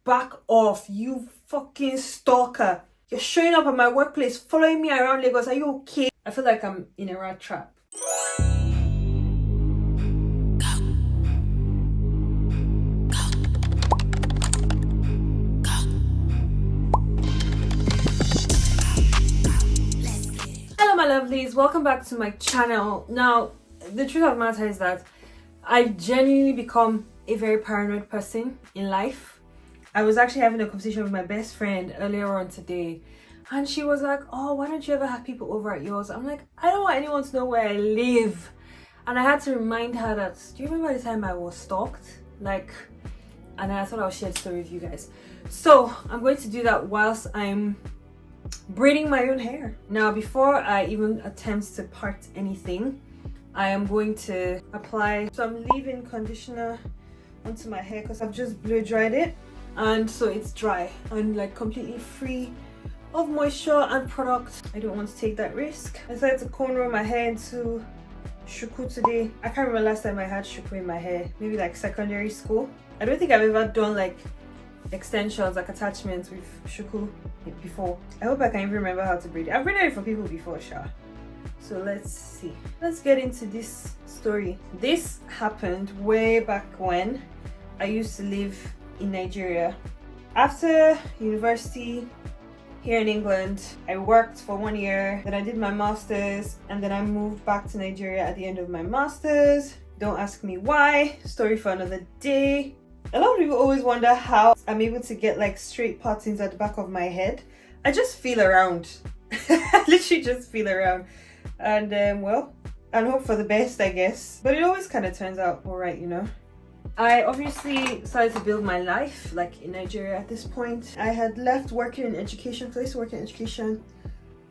back off, you fucking stalker. You're showing up at my workplace, following me around Lagos. Are you okay? I feel like I'm in a rat trap. Hello my lovelies, welcome back to my channel. Now, the truth of the matter is that I've genuinely become a very paranoid person in life. I was actually having a conversation with my best friend earlier on today, and she was like, oh, why don't you ever have people over at yours? I'm like, I don't want anyone to know where I live. And I had to remind her that, do you remember the time I was stalked? Like, and I thought I'll share the story with you guys. So I'm going to do that whilst I'm braiding my own hair. Now, before I even attempt to part anything, I am going to apply some leave-in conditioner onto my hair because I've just blow dried it, and so it's dry and like completely free of moisture and product. I don't want to take that risk. I decided to cornrow my hair into shuku today. I can't remember last time I had shuku in my hair, maybe like secondary school. I don't think I've ever done like extensions, like attachments with shuku before. I hope I can even remember how to braid it. I've braided it for people before, sure. So let's see. Let's get into this story. This happened way back when I used to live in Nigeria. After university here in England, I worked for 1 year, then I did my master's, and then I moved back to Nigeria at the end of my master's. Don't ask me why, story for another day. A lot of people always wonder how I'm able to get like straight patterns at the back of my head. I just feel around. I literally just feel around. And well, and hope for the best, I guess. But it always kind of turns out alright, you know. I obviously started to build my life like in Nigeria at this point. I had left working in education, because I used to work in education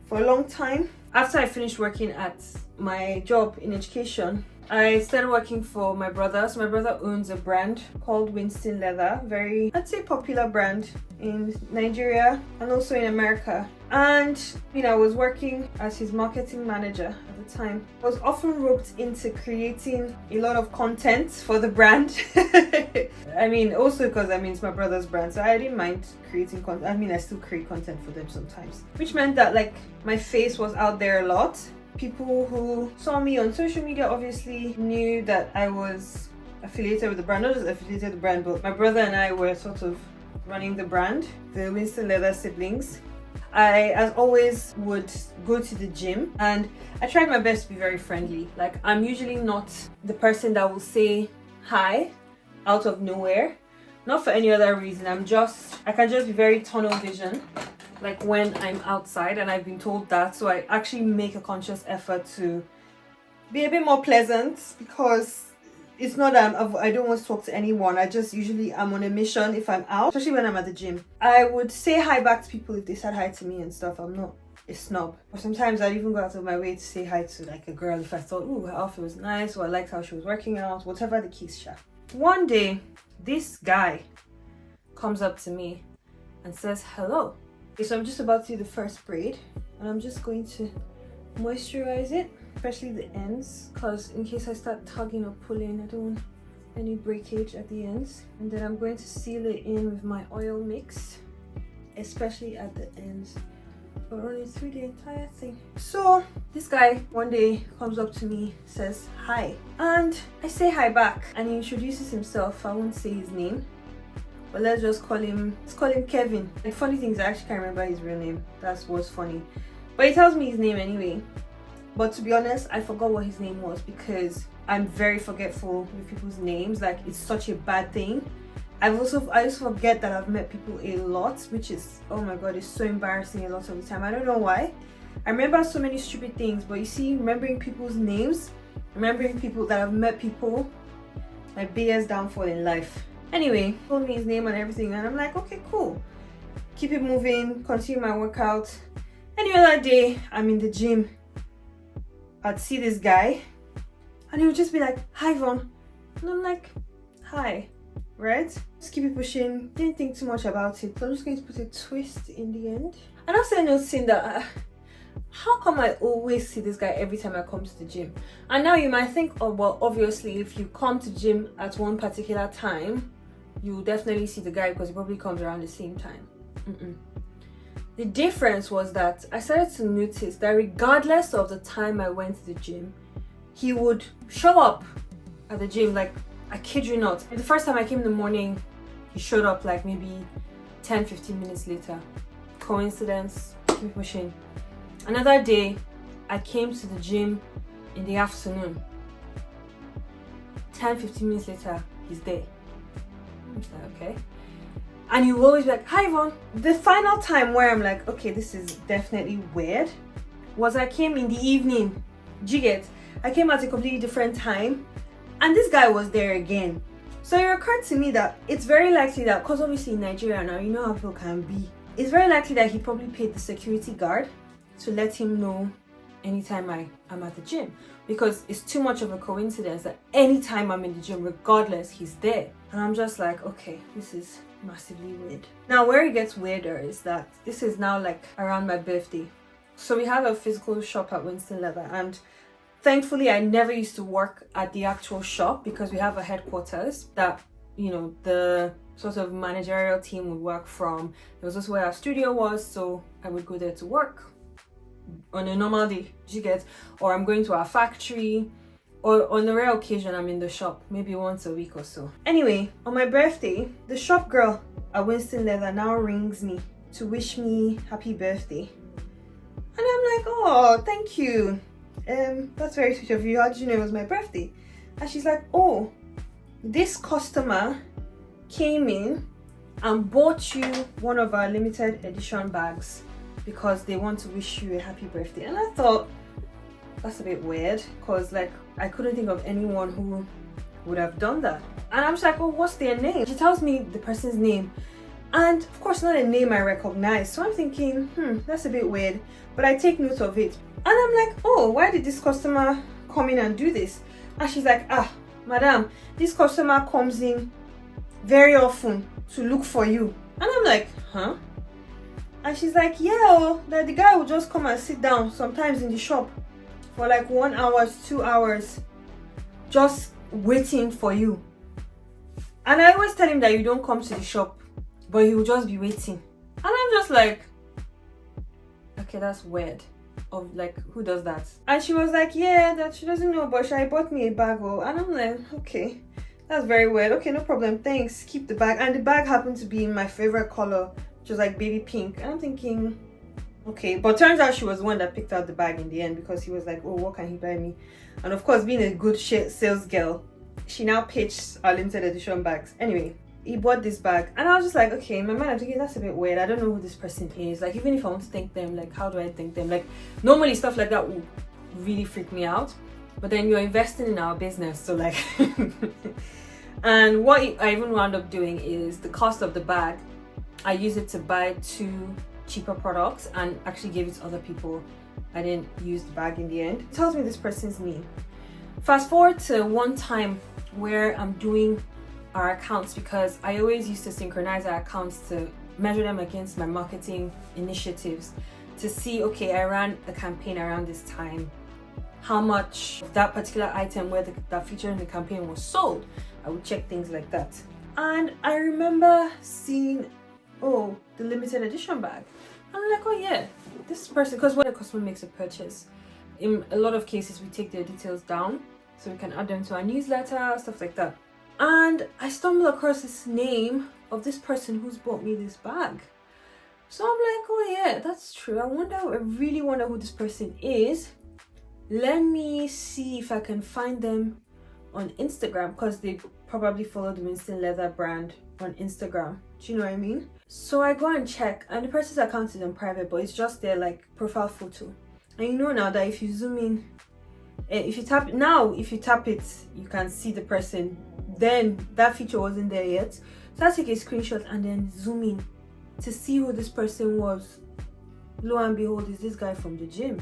for a long time. After I finished working at my job in education, I started working for my brother. So my brother owns a brand called Winston Leather, very, I'd say, popular brand in Nigeria and also in America. And you know, I was working as his marketing manager at the time. I was often roped into creating a lot of content for the brand. I mean, also because it's my brother's brand, so I didn't mind creating content. I mean, I still create content for them sometimes, which meant that like my face was out there a lot. People who saw me on social media obviously knew that I was affiliated with the brand. Not just affiliated with the brand, but my brother and I were sort of running the brand, the Winston Leather siblings. I, as always, would go to the gym, and I tried my best to be very friendly. Like, I'm usually not the person that will say hi out of nowhere. Not for any other reason. I can just be very tunnel vision, like when I'm outside, and I've been told that. So I actually make a conscious effort to be a bit more pleasant, because it's not that I don't want to talk to anyone. I just usually am on a mission if I'm out, especially when I'm at the gym. I would say hi back to people if they said hi to me and stuff. I'm not a snob. Or sometimes I'd even go out of my way to say hi to like a girl if I thought, ooh, her outfit was nice, or I liked how she was working out, whatever the case. One day, this guy comes up to me and says hello. Okay, so I'm just about to do the first braid, and I'm just going to moisturize it, especially the ends, because in case I start tugging or pulling, I don't want any breakage at the ends. And then I'm going to seal it in with my oil mix, especially at the ends, but running through the entire thing. So this guy one day comes up to me, says hi, and I say hi back, and he introduces himself. I won't say his name, but let's call him Kevin. And funny things, I actually can't remember his real name. That's what's funny. But he tells me his name anyway. But to be honest, I forgot what his name was, because I'm very forgetful with people's names. Like, it's such a bad thing. I also forget that I've met people a lot, which is, oh my god, it's so embarrassing a lot of the time. I don't know why. I remember so many stupid things, but you see, remembering people's names, remembering people that I've met people, my biggest downfall in life. Anyway, he told me his name and everything, and I'm like, okay, cool. Keep it moving, continue my workout. Any other day, I'm in the gym, I'd see this guy, and he would just be like, hi Von. And I'm like, hi, right? Just keep it pushing, didn't think too much about it. So I'm just going to put a twist in the end. And I started noticing that, how come I always see this guy every time I come to the gym? And now you might think, oh well, obviously if you come to gym at one particular time, you'll definitely see the guy because he probably comes around the same time. The difference was that I started to notice that regardless of the time I went to the gym, he would show up at the gym. Like, I kid you not, the first time I came in the morning, he showed up like maybe 10-15 minutes later. Coincidence? Keep pushing. Another day, I came to the gym in the afternoon. 10-15 minutes later, he's there. I'm just like, okay. And he will always be like, hi Yvonne. The final time where I'm like, okay, this is definitely weird, was I came in the evening. Do you get? I came at a completely different time and this guy was there again. So it occurred to me that it's very likely that, because obviously in Nigeria now, you know how people can be, it's very likely that he probably paid the security guard to let him know anytime I'm at the gym, because it's too much of a coincidence that anytime I'm in the gym, regardless, he's there. And I'm just like, okay, this is massively weird. Now where it gets weirder is that this is now like around my birthday. So we have a physical shop at Winston Leather, and thankfully I never used to work at the actual shop because we have a headquarters that, you know, the sort of managerial team would work from. It was also where our studio was, so I would go there to work on a normal day, you get, or I'm going to our factory, or on a rare occasion I'm in the shop maybe once a week or so. Anyway, on my birthday, the shop girl at Winston Leather now rings me to wish me happy birthday, and I'm like, oh, thank you, that's very sweet of you. How did you know it was my birthday? And she's like, oh, this customer came in and bought you one of our limited edition bags because they want to wish you a happy birthday. And I thought, that's a bit weird, because like I couldn't think of anyone who would have done that. And I'm just like, well, what's their name? She tells me the person's name, and of course not a name I recognize. So I'm thinking, that's a bit weird, but I take note of it. And I'm like, oh, why did this customer come in and do this? And she's like, madam, this customer comes in very often to look for you. And I'm like, huh? And she's like, yeah, that the guy will just come and sit down sometimes in the shop for like 1 hour, 2 hours, just waiting for you. And I always tell him that you don't come to the shop, but he will just be waiting. And I'm just like, okay, that's weird. Of like, who does that? And she was like, yeah, that she doesn't know, but she bought me a bag. And I'm like, okay, that's very weird. Okay, no problem, thanks, keep the bag. And the bag happened to be in my favorite color, which was like baby pink. And I'm thinking, okay, but turns out she was the one that picked out the bag in the end, because he was like, oh, what can he buy me? And of course, being a good sales girl, she now pitched our limited edition bags. Anyway, he bought this bag, and I was just like, okay, in my mind I'm thinking, that's a bit weird. I don't know who this person is. Like, even if I want to thank them, like, how do I thank them? Like, normally stuff like that would really freak me out, but then you're investing in our business, so like and what I even wound up doing is the cost of the bag, I used it to buy 2 cheaper products and actually gave it to other people. I didn't use the bag in the end. It tells me this person's name. Fast forward to one time where I'm doing our accounts, because I always used to synchronize our accounts to measure them against my marketing initiatives to see, okay, I ran a campaign around this time, how much of that particular item where that featured in the campaign was sold. I would check things like that. And I remember seeing, oh, the limited edition bag. I'm like, oh yeah, this person, because when a customer makes a purchase, in a lot of cases we take their details down so we can add them to our newsletter, stuff like that. And I stumbled across this name of this person who's bought me this bag. So I'm like, oh yeah, that's true. I really wonder who this person is. Let me see if I can find them on Instagram, because they probably follow the Winston Leather brand on Instagram. Do you know what I mean? So I go and check, and the person's account is in private, but it's just their like profile photo. And you know now that if you zoom in, if you tap it, you can see the person. Then that feature wasn't there yet, so I take a screenshot and then zoom in to see who this person was. Lo and behold, is this guy from the gym.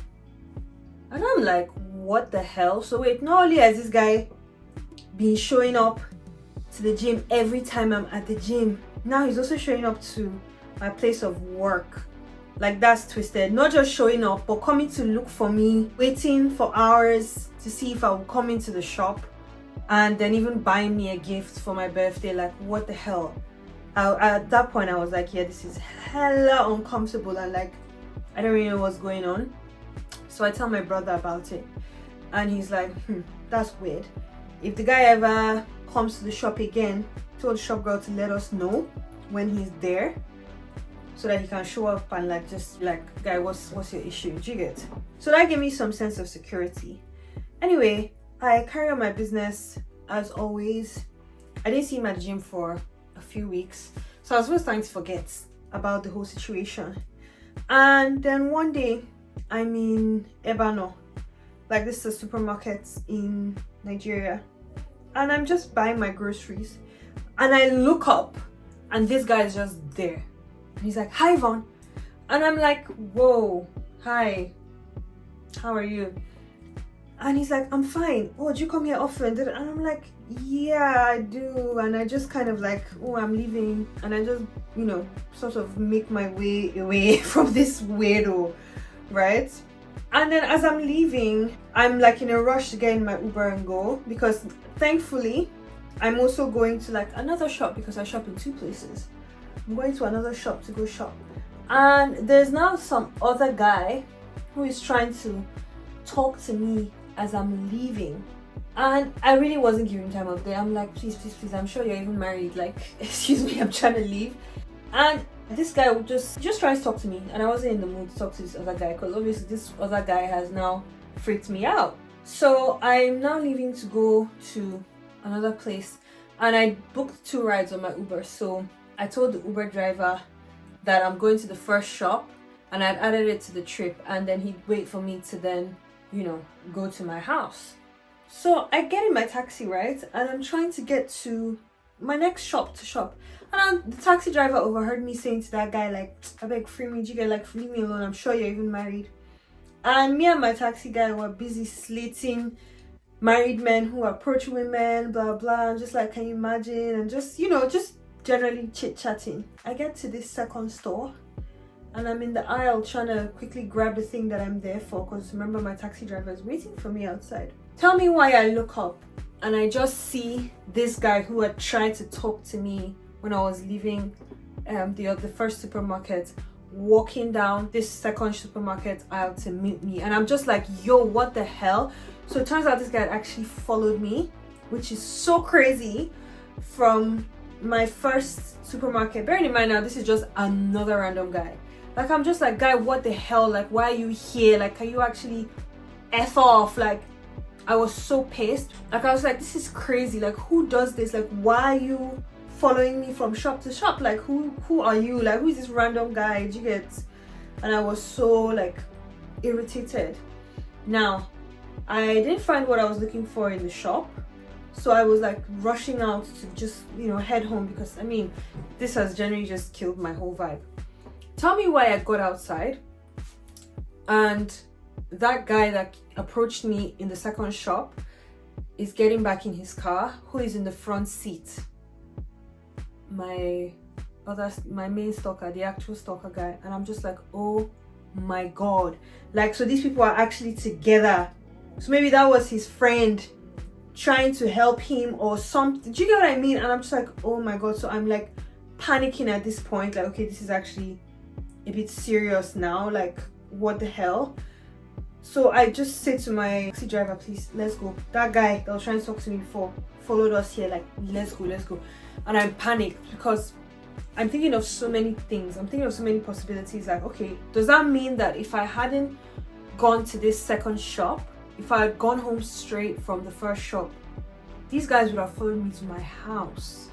And I'm like, what the hell? So wait, not only has this guy been showing up to the gym every time I'm at the gym, now he's also showing up to my place of work. Like, that's twisted. Not just showing up, but coming to look for me, waiting for hours to see if I will come into the shop. and then even buying me a gift for my birthday. Like, what the hell? At that point I was like, yeah, this is hella uncomfortable, and like I don't really know what's going on. So I tell my brother about it, and he's like, that's weird. If the guy ever comes to the shop again, tell the shop girl to let us know when he's there, so that he can show up and like just like, guy, what's your issue? Do you get? So that gave me some sense of security. Anyway, I carry on my business as always. I didn't see him at the gym for a few weeks, so I was starting to forget about the whole situation. And then one day I'm in Ebano, like this is a supermarket in Nigeria, and I'm just buying my groceries, and I look up and this guy is just there. He's like, hi Vaughn, and I'm like, whoa, hi, how are you? And he's like, I'm fine. Oh, do you come here often? And I'm like, yeah, I do. And I just kind of like, oh, I'm leaving, and I just, you know, sort of make my way away from this weirdo, right? And then as I'm leaving, I'm like in a rush to get in my Uber and go, because thankfully I'm also going to like another shop, because I shop in two places. I'm going to another shop to go shop, and there's now some other guy who is trying to talk to me as I'm leaving, and I really wasn't giving time of day. I'm like, please, I'm sure you're even married, like excuse me, I'm trying to leave. And this guy would just trying to talk to me, and I wasn't in the mood to talk to this other guy, because obviously this other guy has now freaked me out. So I'm now leaving to go to another place, and I booked 2 rides on my Uber. So I told the Uber driver that I'm going to the first shop, and I'd added it to the trip, and then he'd wait for me to then, you know, go to my house. So I get in my taxi, right, and I'm trying to get to my next shop to shop, and the taxi driver overheard me saying to that guy, like, I beg, free me, jiglr, like, leave me alone, I'm sure you're even married. And me and my taxi guy were busy slating married men who approach women, blah blah, and just like, can you imagine, and just, you know, just generally chit-chatting. I get to this second store, and I'm in the aisle trying to quickly grab the thing that I'm there for, because remember, my taxi driver is waiting for me outside. Tell me why I look up and I just see this guy who had tried to talk to me when I was leaving the first supermarket, walking down this second supermarket aisle to meet me. And I'm just like, yo, what the hell? So it turns out this guy had actually followed me, which is so crazy, from my first supermarket. Bearing in mind now, this is just another random guy. Like, I'm just like, guy, what the hell? Like, why are you here? Like, can you actually F off? Like, I was so pissed. Like, I was like, this is crazy. Like, who does this? Like, why are you following me from shop to shop? Like, who are you? Like, who is this random guy? Do you get? And I was so like irritated. Now, I didn't find what I was looking for in the shop, so I was like rushing out to just, you know, head home, because I mean, this has generally just killed my whole vibe. Tell me why I got outside, and that guy that approached me in the second shop is getting back in his car, who is in the front seat. My main stalker, the actual stalker guy. And I'm just like, oh my god. Like, so these people are actually together. So maybe that was his friend trying to help him or something. Do you get what I mean? And I'm just like, oh my god. So I'm like panicking at this point, like, okay, this is actually a bit serious now. Like, what the hell? So I just said to my taxi driver, please, let's go. That guy that was trying to talk to me before followed us here, like, let's go. And I panicked, because I'm thinking of so many things. I'm thinking of so many possibilities. Like, okay, does that mean that if I hadn't gone to this second shop, if I had gone home straight from the first shop, these guys would have followed me to my house?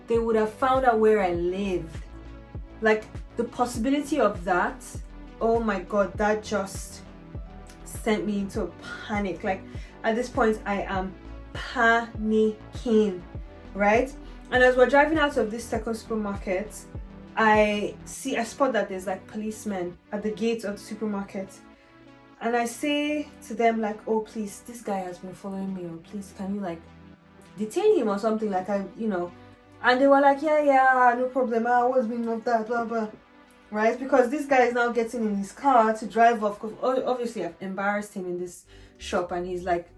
They would have found out where I lived. Like, the possibility of that, oh my god, that just sent me into a panic. Like, at this point I am panicking, right? And as we're driving out of this second supermarket, I spot that there's like policemen at the gate of the supermarket, and I say to them, like, oh please, this guy has been following me, or please, can you like detain him or something, like, I, you know. And they were like, yeah, no problem, I always been of that, blah blah, right? Because this guy is now getting in his car to drive off, because obviously I've embarrassed him in this shop, and he's like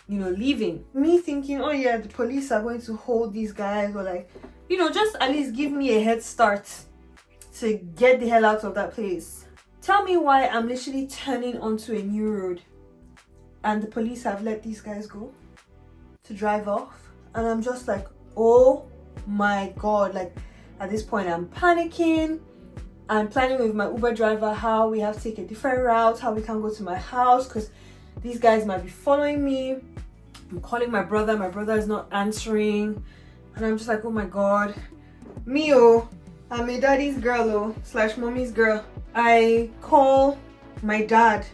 you know, leaving. Me thinking, oh yeah, the police are going to hold these guys, or like, you know, just at least give me a head start to get the hell out of that place. Tell me why I'm literally turning onto a new road and the police have let these guys go to drive off, and I'm just like, oh my god. Like, at this point I'm panicking. I'm planning with my Uber driver how we have to take a different route, how we can go to my house, because these guys might be following me. I'm calling my brother is not answering, and I'm just like, oh my god. I'm a daddy's girl / mommy's girl. I call my dad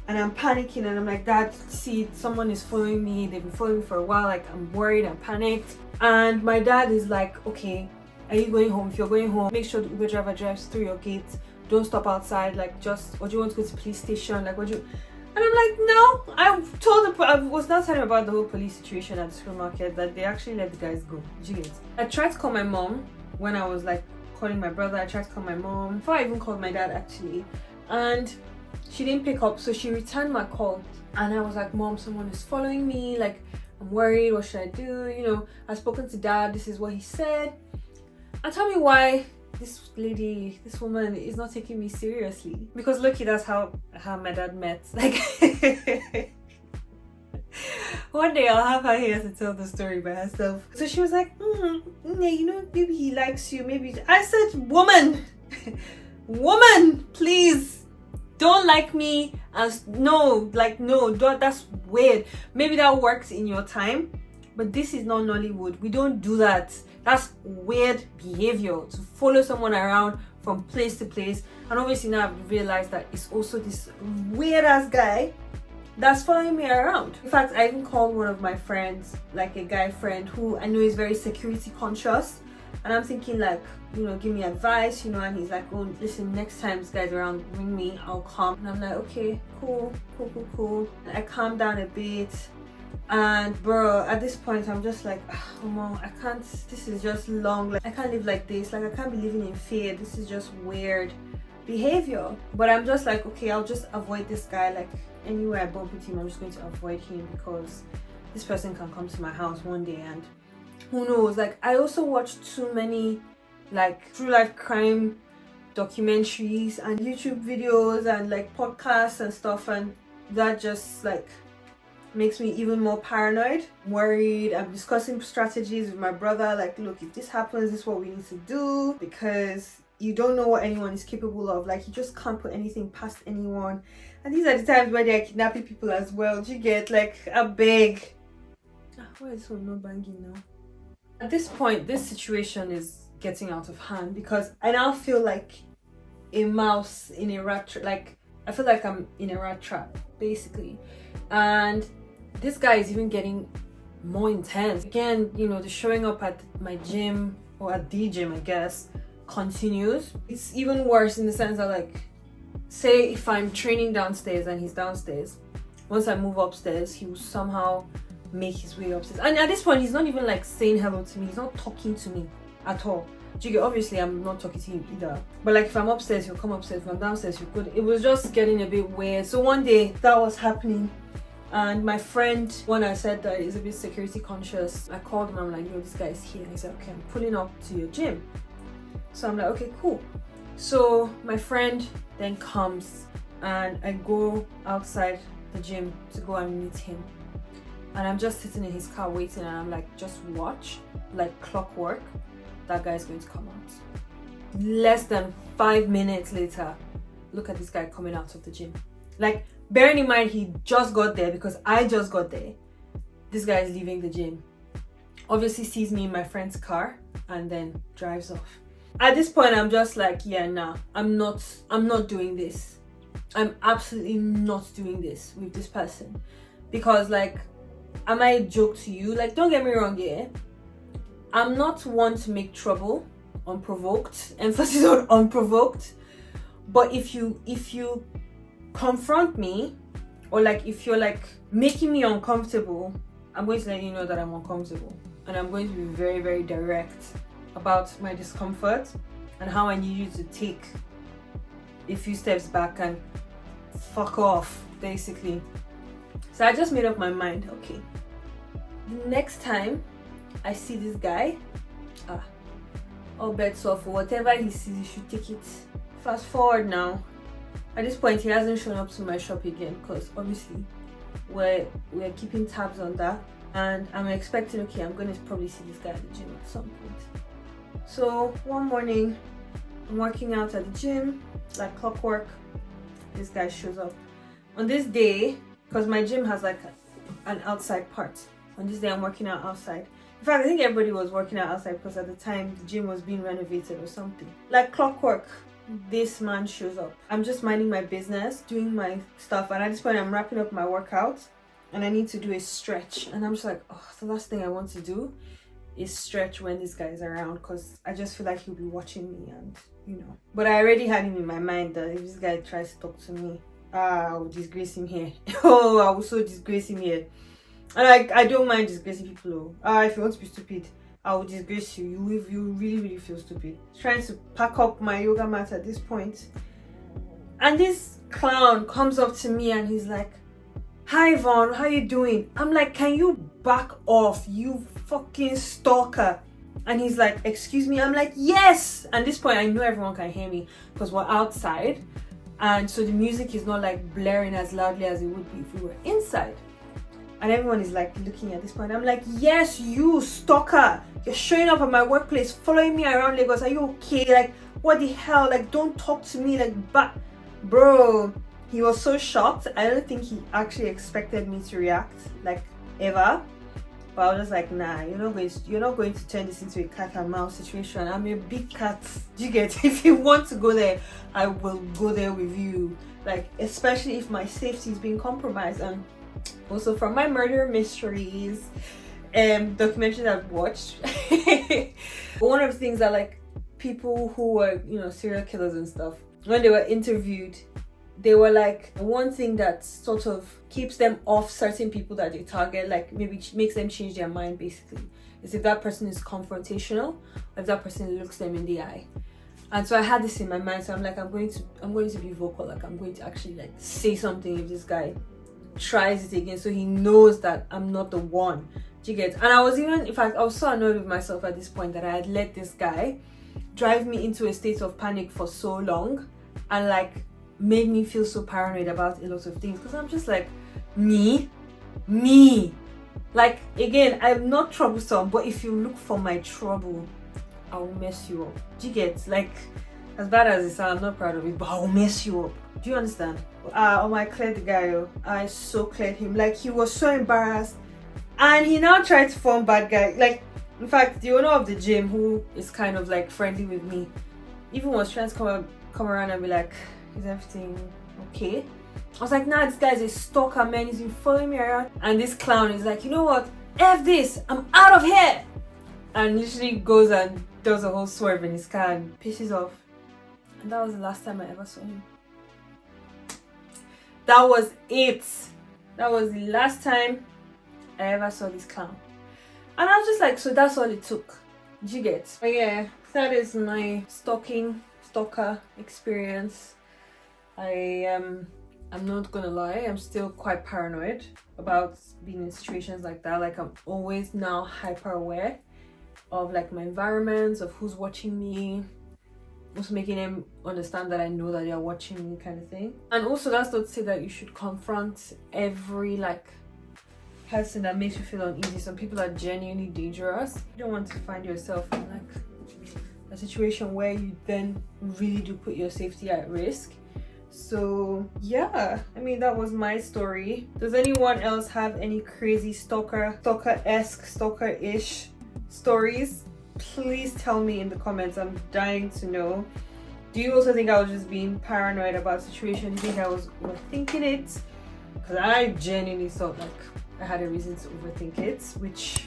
and I'm panicking, and I'm like, Dad, see, someone is following me. They've been following me for a while. Like, I'm worried, I'm panicked. And my dad is like, okay, are you going home? If you're going home, make sure the Uber driver drives through your gate. Don't stop outside. Like, just, or do you want to go to the police station? Like, what do you... And I'm like, no. I was not telling him about the whole police situation at the supermarket, that they actually let the guys go. I tried to call my mom when I was like calling my brother. I tried to call my mom before I even called my dad, actually, and she didn't pick up. So she returned my call, and I was like, Mom, someone is following me. Like, I'm worried. What should I do? You know, I've spoken to Dad. This is what he said. And tell me why this woman is not taking me seriously. Because lucky, that's how my dad met. Like, one day I'll have her here to tell the story by herself. So she was like, you know, maybe he likes you. Maybe. I said, woman, please don't like me. No, that's weird. Maybe that works in your time, but this is not Nollywood. We don't do that. That's weird behavior, to follow someone around from place to place. And obviously now I've realized that it's also this weird ass guy that's following me around. In fact, I even called one of my friends, like a guy friend who I know is very security conscious, and I'm thinking, like, you know, give me advice, you know. And he's like, oh, listen, next time this guy's around, ring me, I'll come. And I'm like, okay, cool. I calmed down a bit. And bro, at this point I'm just like, oh mom, I can't, this is just long. Like, I can't live like this. Like, I can't be living in fear. This is just weird behavior. But I'm just like, okay, I'll just avoid this guy. Like, anywhere I bump into him, I'm just going to avoid him, because this person can come to my house one day, and who knows. Like, I also watched too many like true life crime documentaries and YouTube videos and like podcasts and stuff, and that just like makes me even more paranoid, worried. I'm discussing strategies with my brother, like, look, if this happens, this is what we need to do, because you don't know what anyone is capable of. Like, you just can't put anything past anyone. And these are the times where they're kidnapping people as well. Do you get, like, a beg? Why is this one not banging now? At this point, this situation is getting out of hand, because I now feel like a mouse in a rat trap. Like, I feel like I'm in a rat trap, basically. And this guy is even getting more intense. Again, you know, the showing up at my gym, or at the gym, I guess, continues. It's even worse in the sense that, like, say if I'm training downstairs and he's downstairs, once I move upstairs, he will somehow make his way upstairs. And at this point, he's not even like saying hello to me. He's not talking to me at all. Obviously, I'm not talking to him either. But like, if I'm upstairs, he'll come upstairs. If I'm downstairs, he could. It was just getting a bit weird. So one day that was happening, and my friend, when I said that he's a bit security conscious, I called him. I'm like, yo, this guy is here. He said, okay, I'm pulling up to your gym. So I'm like, okay, cool. So my friend then comes, and I go outside the gym to go and meet him. And I'm just sitting in his car waiting, and I'm like, just watch, like clockwork, that guy's going to come out. Less than 5 minutes later, look at this guy coming out of the gym. Like, bearing in mind he just got there, because I just got there. This guy is leaving the gym. Obviously sees me in my friend's car and then drives off. At this point, I'm just like, yeah, nah, I'm not doing this. I'm absolutely not doing this with this person. Because, like, I might joke to you, like, don't get me wrong, yeah, I'm not one to make trouble unprovoked, emphasis on unprovoked. But if you confront me, or like if you're like making me uncomfortable, I'm going to let you know that I'm uncomfortable, and I'm going to be very, very direct about my discomfort and how I need you to take a few steps back and fuck off, basically. So I just made up my mind, okay, the next time I see this guy, all bets off. Whatever he sees, he should take it. Fast forward now. At this point, he hasn't shown up to my shop again because obviously we're keeping tabs on that. And I'm expecting, okay, I'm going to probably see this guy at the gym at some point. So one morning, I'm working out at the gym, like clockwork. This guy shows up. On this day, because my gym has like an outside part. On this day, I'm working out outside. In fact, I think everybody was working out outside because at the time the gym was being renovated or something. Like clockwork, this man shows up. I'm just minding my business, doing my stuff, and at this point I'm wrapping up my workout and I need to do a stretch. And I'm just like, oh, the last thing I want to do is stretch when this guy is around because I just feel like he'll be watching me and, you know. But I already had him in my mind that if this guy tries to talk to me, I will disgrace him here. Oh, I will so disgrace him here. And I don't mind disgracing people. If you want to be stupid, I will disgrace you. If you really feel stupid. Trying to pack up my yoga mat at this point. And this clown comes up to me and he's like, "Hi Vaughn, how you doing?" I'm like, "Can you back off, you fucking stalker?" And he's like, "Excuse me?" I'm like, "Yes!" At this point, I know everyone can hear me because we're outside. And so the music is not like blaring as loudly as it would be if we were inside. And everyone is like looking at this point. I'm like, "Yes, you stalker. You're showing up at my workplace, following me around Lagos. Are you okay? Like, what the hell? Like, don't talk to me like but bro." He was so shocked. I don't think he actually expected me to react, like, ever. But I was just like, nah, you're not going to turn this into a cat and mouse situation. I'm a big cat. Do you get? If you want to go there, I will go there with you. Like, especially if my safety is being compromised. And also from my murder mysteries documentary that I've watched, one of the things that like people who were, you know, serial killers and stuff, when they were interviewed, they were like, one thing that sort of keeps them off certain people that they target, like maybe makes them change their mind basically, is if that person is confrontational, if that person looks them in the eye. And so I had this in my mind, so I'm like, I'm going to be vocal, like I'm going to actually like say something if this guy tries it again, so he knows that I'm not the one. Do you get? And I was even, in fact, I was so annoyed with myself at this point that I had let this guy drive me into a state of panic for so long and like made me feel so paranoid about a lot of things, because I'm just like, me, like, again, I'm not troublesome, but if you look for my trouble, I will mess you up. Do you get? Like, as bad as it sounds, I'm not proud of it, but I will mess you up. Do you understand? I cleared the guy. I so cleared him. Like, he was so embarrassed, and he now tried to form bad guy. Like, in fact, the owner of the gym, who is kind of like friendly with me, even was trying to come around and be like, "Is everything okay?" I was like, "Nah, this guy's a stalker, man. He's been following me around." And this clown is like, "You know what? F this. I'm out of here." And literally goes and does a whole swerve in his car and pisses off. And that was the last time I ever saw him. That was it. That was the last time I ever saw this clown. And I was just like, so that's all it took. Did you get? But yeah, that is my stalker experience. I'm not gonna lie, I'm still quite paranoid about being in situations like that. Like, I'm always now hyper aware of like my environment, of who's watching me, also making them understand that I know that they're watching me, kind of thing. And also, that's not to say that you should confront every like person that makes you feel uneasy. Some people are genuinely dangerous. You don't want to find yourself in like a situation where you then really do put your safety at risk. So yeah, I mean, that was my story. Does anyone else have any crazy stalker-esque, stalker-ish stories? Please tell me in the comments. I'm dying to know. Do you also think I was just being paranoid about situations? Do you think I was overthinking it? Because I genuinely thought like I had a reason to overthink it, which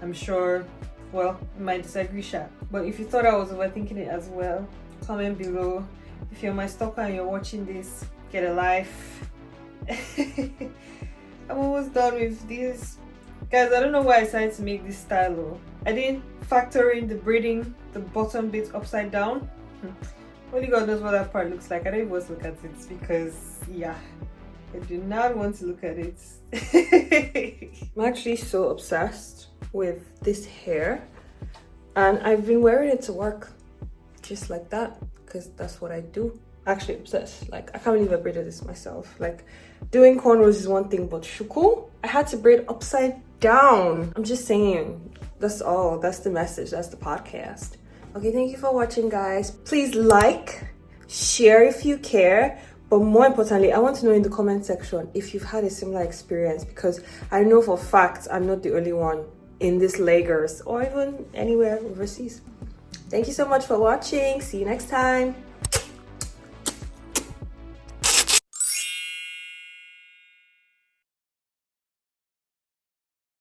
I'm sure, well, you might disagree, Sha. But if you thought I was overthinking it as well, comment below. If you're my stalker and you're watching this, get a life. I'm almost done with this. Guys, I don't know why I decided to make this style though. I didn't factor in the braiding the bottom bit upside down. Only God knows what that part looks like. I don't even want to look at it because, yeah, I do not want to look at it. I'm actually so obsessed with this hair, and I've been wearing it to work just like that because that's what I do. Actually obsessed. Like, I can't believe I braided this myself. Like, doing cornrows is one thing, but shuku, I had to braid upside down. I'm just saying, that's all. That's the message. That's the podcast. Okay, thank you for watching, guys. Please like, share if you care, but more importantly, I want to know in the comment section if you've had a similar experience, because I know for a fact I'm not the only one in this Lagos or even anywhere overseas. Thank you so much for watching. See you next time.